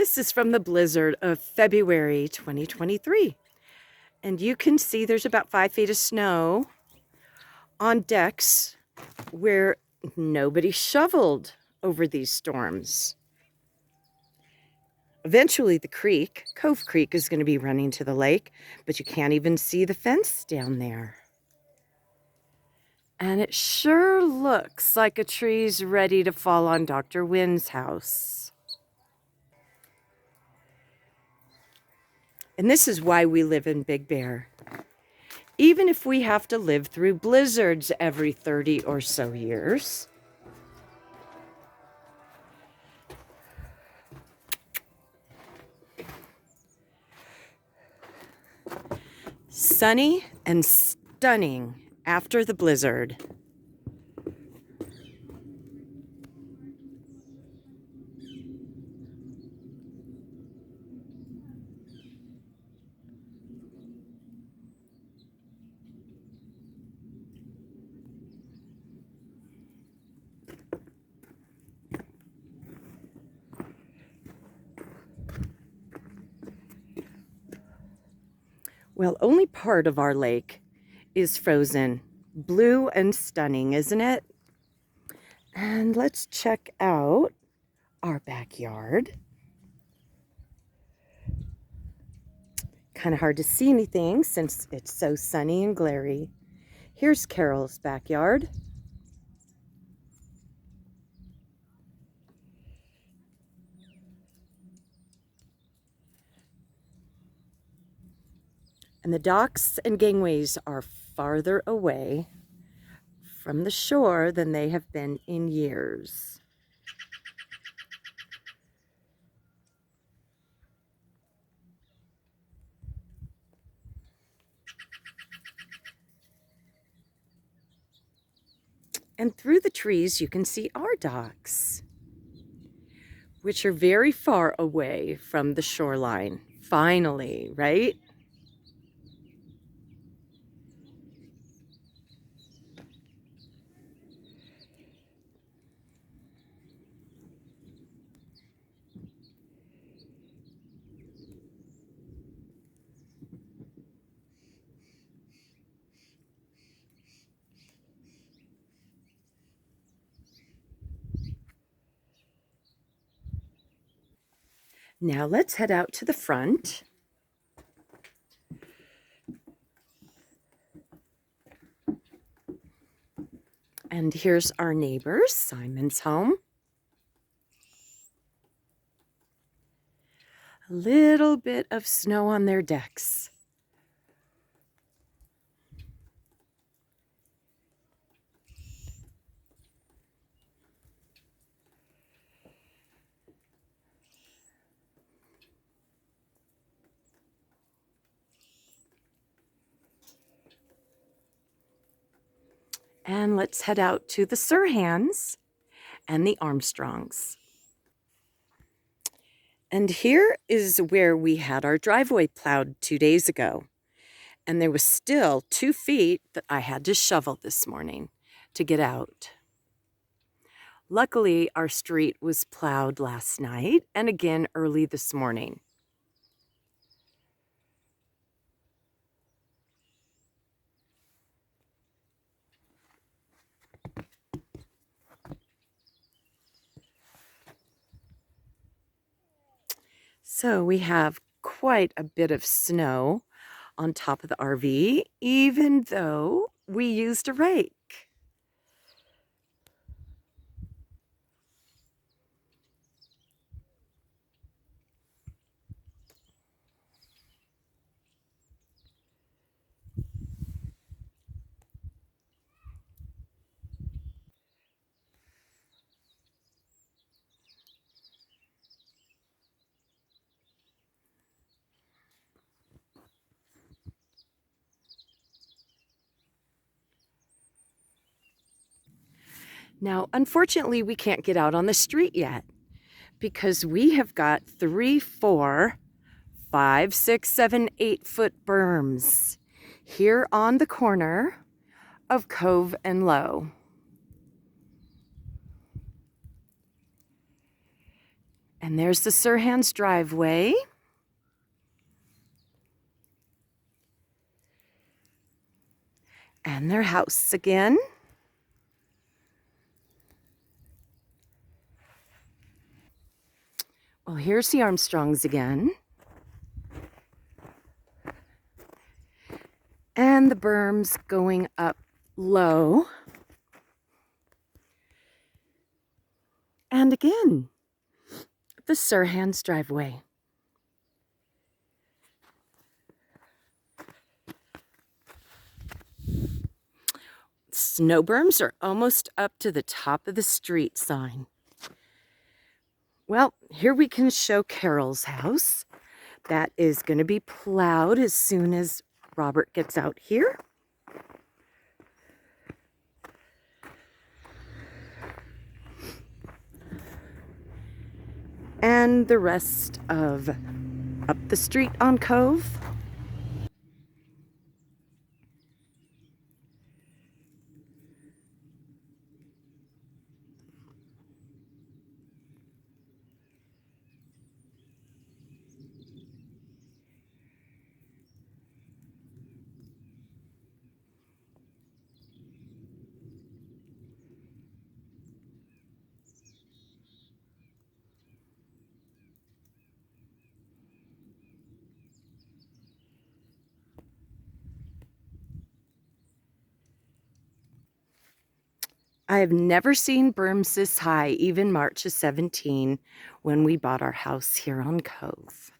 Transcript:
This is from the blizzard of February 2023. And you can see there's about 5 feet of snow on decks where nobody shoveled over these storms. Eventually the creek, Cove Creek, is going to be running to the lake, but you can't even see the fence down there. And it sure looks like a tree's ready to fall on Dr. Wynn's house. And this is why we live in Big Bear. Even if we have to live through blizzards every 30 or so years. Sunny and stunning after the blizzard. Well, only part of our lake is frozen. Blue and stunning, isn't it? And let's check out our backyard. Kind of hard to see anything since it's so sunny and glary. Here's Carol's backyard. And the docks and gangways are farther away from the shore than they have been in years. And through the trees, you can see our docks, which are very far away from the shoreline. Finally, right? Now let's head out to the front. And here's our neighbors, Simon's home. A little bit of snow on their decks. And let's head out to the Surhans and the Armstrongs. And here is where we had our driveway plowed 2 days ago. And there was still 2 feet that I had to shovel this morning to get out. Luckily, our street was plowed last night and again early this morning. So we have quite a bit of snow on top of the RV, even though we used a rake. Now, unfortunately, we can't get out on the street yet because we have got 3, 4, 5, 6, 7, 8-foot berms here on the corner of Cove and Low. And there's the Sirhan's driveway. And their house again. Well, here's the Armstrongs again. And the berms going up low. And again, the Sirhan's driveway. Snow berms are almost up to the top of the street sign. Well, here we can show Carol's house. That is going to be plowed as soon as Robert gets out here. And the rest of up the street on Cove. I have never seen berms this high, even March of 17, when we bought our house here on Cove.